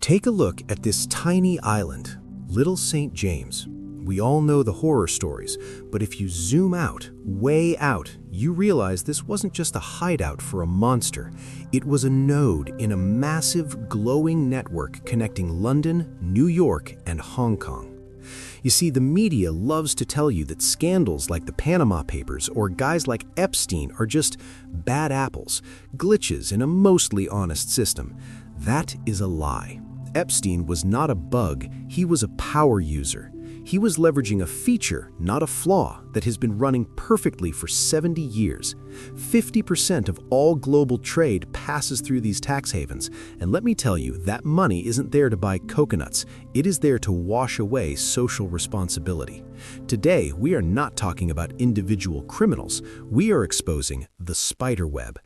Take a look at this tiny island, Little St. James. We all know the horror stories, but if you zoom out, way out, you realize this wasn't just a hideout for a monster. It was a node in a massive, glowing network connecting London, New York, and Hong Kong. You see, the media loves to tell you that scandals like the Panama Papers or guys like Epstein are just bad apples, glitches in a mostly honest system. That is a lie. Epstein was not a bug, he was a power user. He was leveraging a feature, not a flaw, that has been running perfectly for 70 years. 50% of all global trade passes through these tax havens, and let me tell you, that money isn't there to buy coconuts, it is there to wash away social responsibility. Today, we are not talking about individual criminals, we are exposing the spider web.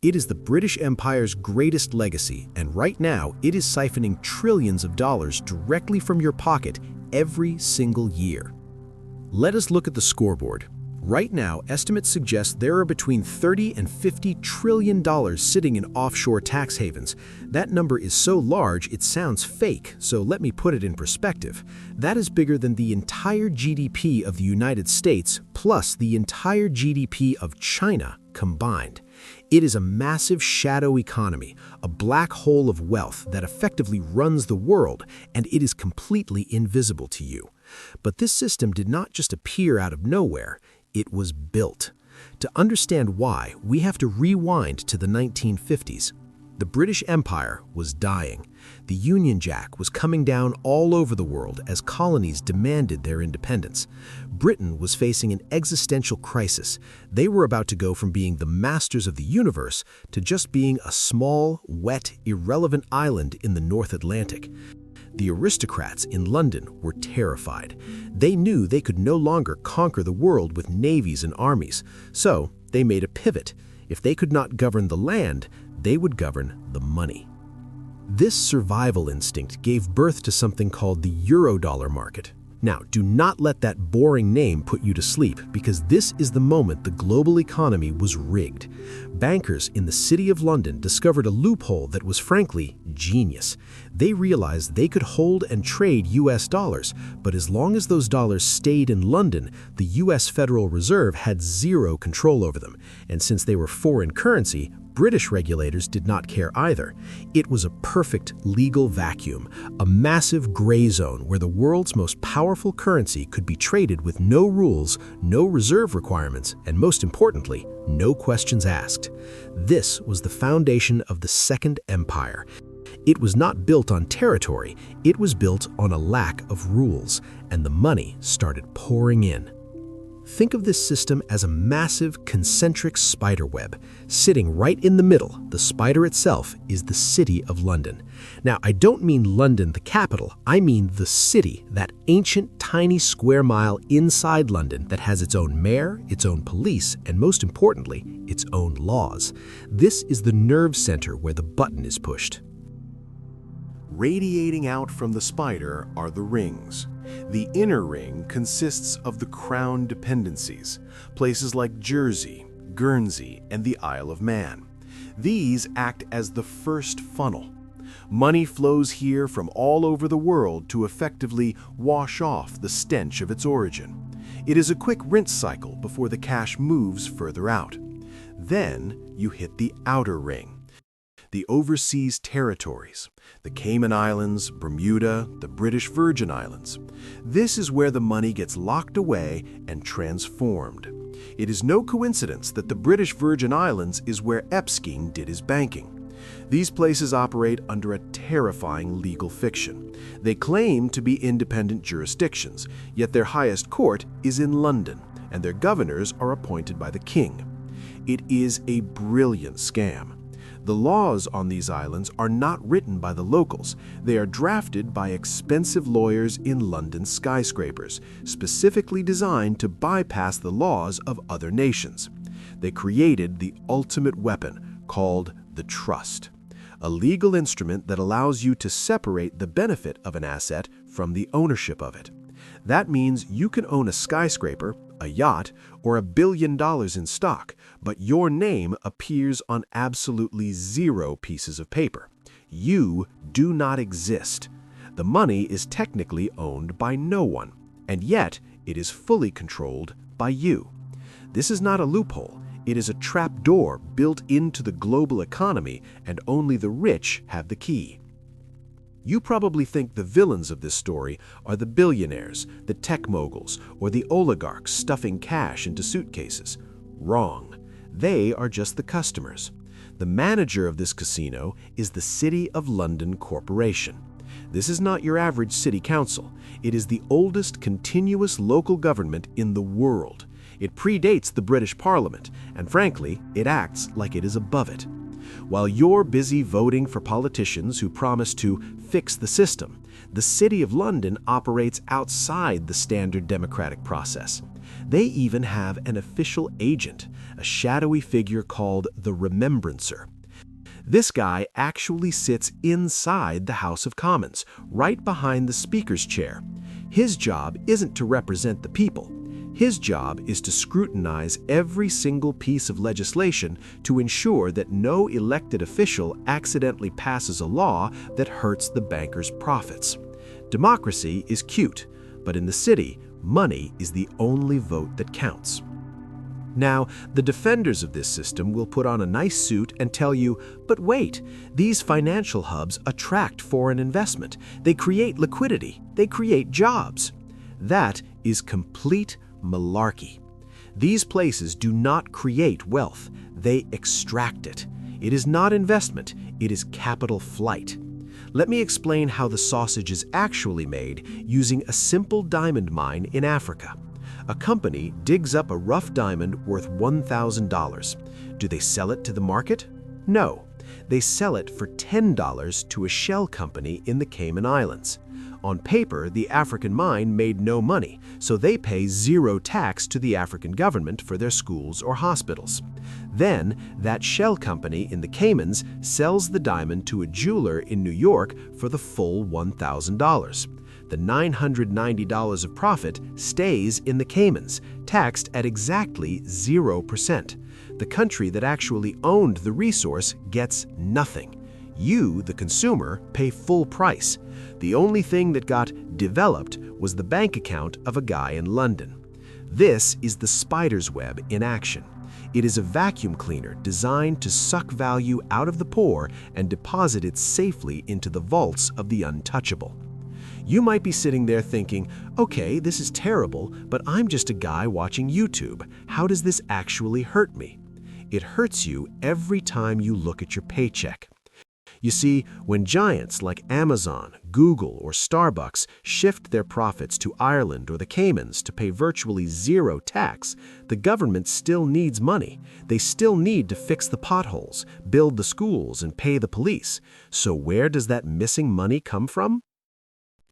It is the British Empire's greatest legacy, and right now, it is siphoning trillions of dollars directly from your pocket every single year. Let us look at the scoreboard. Right now, estimates suggest there are between $30 and $50 trillion sitting in offshore tax havens. That number is so large it sounds fake, so let me put it in perspective. That is bigger than the entire GDP of the United States plus the entire GDP of China combined. It is a massive shadow economy, a black hole of wealth that effectively runs the world, and it is completely invisible to you. But this system did not just appear out of nowhere, it was built. To understand why, we have to rewind to the 1950s. The British Empire was dying. The Union Jack was coming down all over the world as colonies demanded their independence. Britain was facing an existential crisis. They were about to go from being the masters of the universe to just being a small, wet, irrelevant island in the North Atlantic. The aristocrats in London were terrified. They knew they could no longer conquer the world with navies and armies, so they made a pivot. If they could not govern the land, they would govern the money. This survival instinct gave birth to something called the Eurodollar market. Now, do not let that boring name put you to sleep, because this is the moment the global economy was rigged. Bankers in the City of London discovered a loophole that was frankly genius. They realized they could hold and trade US dollars, but as long as those dollars stayed in London, the US Federal Reserve had zero control over them. And since they were foreign currency, British regulators did not care either. It was a perfect legal vacuum, a massive gray zone where the world's most powerful currency could be traded with no rules, no reserve requirements, and most importantly, no questions asked. This was the foundation of the Second Empire. It was not built on territory, it was built on a lack of rules, and the money started pouring in. Think of this system as a massive concentric spider web. Sitting right in the middle, the spider itself is the City of London. Now, I don't mean London, the capital. I mean the city, that ancient tiny square mile inside London that has its own mayor, its own police, and most importantly, its own laws. This is the nerve center where the button is pushed. Radiating out from the spider are the rings. The inner ring consists of the Crown dependencies, places like Jersey, Guernsey, and the Isle of Man. These act as the first funnel. Money flows here from all over the world to effectively wash off the stench of its origin. It is a quick rinse cycle before the cash moves further out. Then you hit the outer ring. The overseas territories, the Cayman Islands, Bermuda, the British Virgin Islands. This is where the money gets locked away and transformed. It is no coincidence that the British Virgin Islands is where Epstein did his banking. These places operate under a terrifying legal fiction. They claim to be independent jurisdictions, yet their highest court is in London, and their governors are appointed by the king. It is a brilliant scam. The laws on these islands are not written by the locals. They are drafted by expensive lawyers in London skyscrapers, specifically designed to bypass the laws of other nations. They created the ultimate weapon, called the trust, a legal instrument that allows you to separate the benefit of an asset from the ownership of it. That means you can own a skyscraper, a yacht, or $1 billion in stock, but your name appears on absolutely zero pieces of paper. You do not exist. The money is technically owned by no one, and yet it is fully controlled by you. This is not a loophole. It is a trap door built into the global economy, and only the rich have the key. You probably think the villains of this story are the billionaires, the tech moguls, or the oligarchs stuffing cash into suitcases. Wrong. They are just the customers. The manager of this casino is the City of London Corporation. This is not your average city council. It is the oldest continuous local government in the world. It predates the British Parliament, and frankly, it acts like it is above it. While you're busy voting for politicians who promise to fix the system, the City of London operates outside the standard democratic process. They even have an official agent, a shadowy figure called the Remembrancer. This guy actually sits inside the House of Commons, right behind the Speaker's chair. His job isn't to represent the people. His job is to scrutinize every single piece of legislation to ensure that no elected official accidentally passes a law that hurts the bankers' profits. Democracy is cute, but in the city, money is the only vote that counts. Now, the defenders of this system will put on a nice suit and tell you, but wait, these financial hubs attract foreign investment. They create liquidity. They create jobs. That is complete malarkey. These places do not create wealth. They extract it. It is not investment. It is capital flight. Let me explain how the sausage is actually made using a simple diamond mine in Africa. A company digs up a rough diamond worth $1,000. Do they sell it to the market? No. They sell it for $10 to a shell company in the Cayman Islands. On paper, the African mine made no money, so they pay zero tax to the African government for their schools or hospitals. Then, that shell company in the Caymans sells the diamond to a jeweler in New York for the full $1,000. The $990 of profit stays in the Caymans, taxed at exactly 0%. The country that actually owned the resource gets nothing. You, the consumer, pay full price. The only thing that got developed was the bank account of a guy in London. This is the spider's web in action. It is a vacuum cleaner designed to suck value out of the poor and deposit it safely into the vaults of the untouchable. You might be sitting there thinking, okay, this is terrible, but I'm just a guy watching YouTube. How does this actually hurt me? It hurts you every time you look at your paycheck. You see, when giants like Amazon, Google, or Starbucks shift their profits to Ireland or the Caymans to pay virtually zero tax, the government still needs money. They still need to fix the potholes, build the schools, and pay the police. So where does that missing money come from?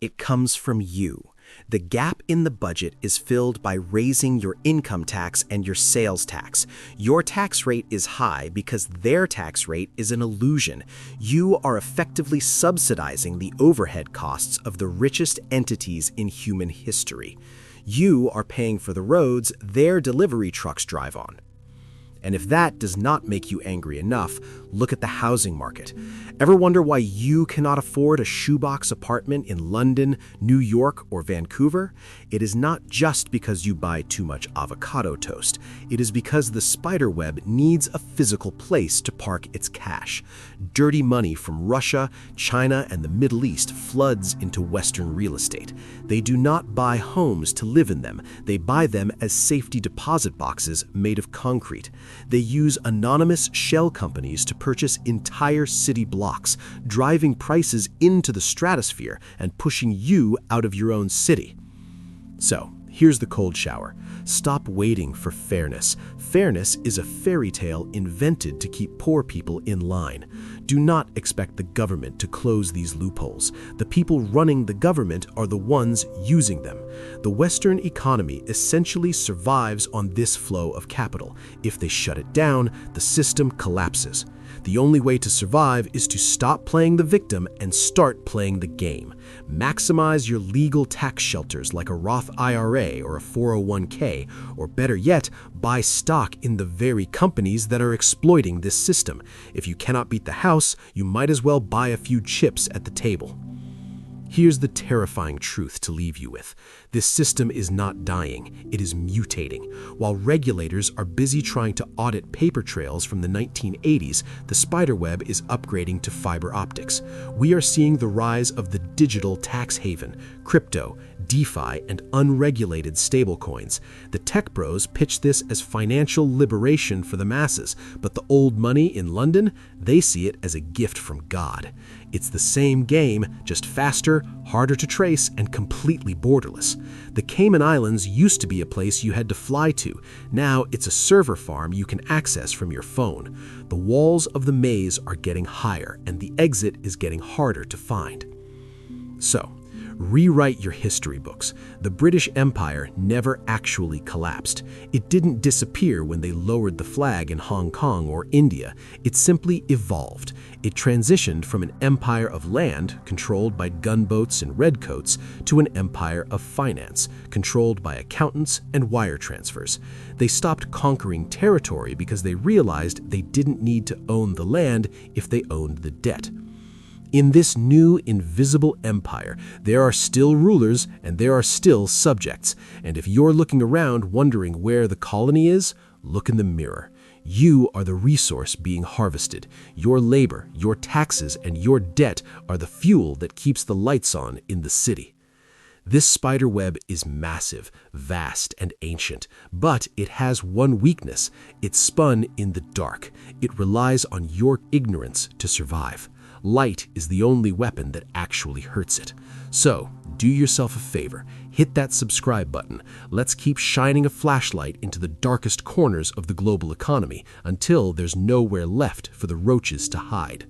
It comes from you. The gap in the budget is filled by raising your income tax and your sales tax. Your tax rate is high because their tax rate is an illusion. You are effectively subsidizing the overhead costs of the richest entities in human history. You are paying for the roads their delivery trucks drive on. And if that does not make you angry enough, look at the housing market. Ever wonder why you cannot afford a shoebox apartment in London, New York, or Vancouver? It is not just because you buy too much avocado toast. It is because the spider web needs a physical place to park its cash. Dirty money from Russia, China, and the Middle East floods into Western real estate. They do not buy homes to live in them. They buy them as safety deposit boxes made of concrete. They use anonymous shell companies to purchase entire city blocks, driving prices into the stratosphere and pushing you out of your own city. So, here's the cold shower. Stop waiting for fairness. Fairness is a fairy tale invented to keep poor people in line. Do not expect the government to close these loopholes. The people running the government are the ones using them. The Western economy essentially survives on this flow of capital. If they shut it down, the system collapses. The only way to survive is to stop playing the victim and start playing the game. Maximize your legal tax shelters like a Roth IRA or a 401k, or better yet, buy stock in the very companies that are exploiting this system. If you cannot beat the house, you might as well buy a few chips at the table. Here's the terrifying truth to leave you with. This system is not dying, it is mutating. While regulators are busy trying to audit paper trails from the 1980s, the spiderweb is upgrading to fiber optics. We are seeing the rise of the digital tax haven, crypto, DeFi, and unregulated stablecoins. The tech bros pitch this as financial liberation for the masses, but the old money in London, they see it as a gift from God. It's the same game, just faster, harder to trace, and completely borderless. The Cayman Islands used to be a place you had to fly to. Now it's a server farm you can access from your phone. The walls of the maze are getting higher, and the exit is getting harder to find. So, rewrite your history books. The British Empire never actually collapsed. It didn't disappear when they lowered the flag in Hong Kong or India. It simply evolved. It transitioned from an empire of land, controlled by gunboats and redcoats, to an empire of finance, controlled by accountants and wire transfers. They stopped conquering territory because they realized they didn't need to own the land if they owned the debt. In this new invisible empire, there are still rulers and there are still subjects. And if you're looking around wondering where the colony is, look in the mirror. You are the resource being harvested. Your labor, your taxes, and your debt are the fuel that keeps the lights on in the city. This spider web is massive, vast, and ancient, but it has one weakness. It's spun in the dark. It relies on your ignorance to survive. Light is the only weapon that actually hurts it. So, do yourself a favor. Hit that subscribe button. Let's keep shining a flashlight into the darkest corners of the global economy until there's nowhere left for the roaches to hide.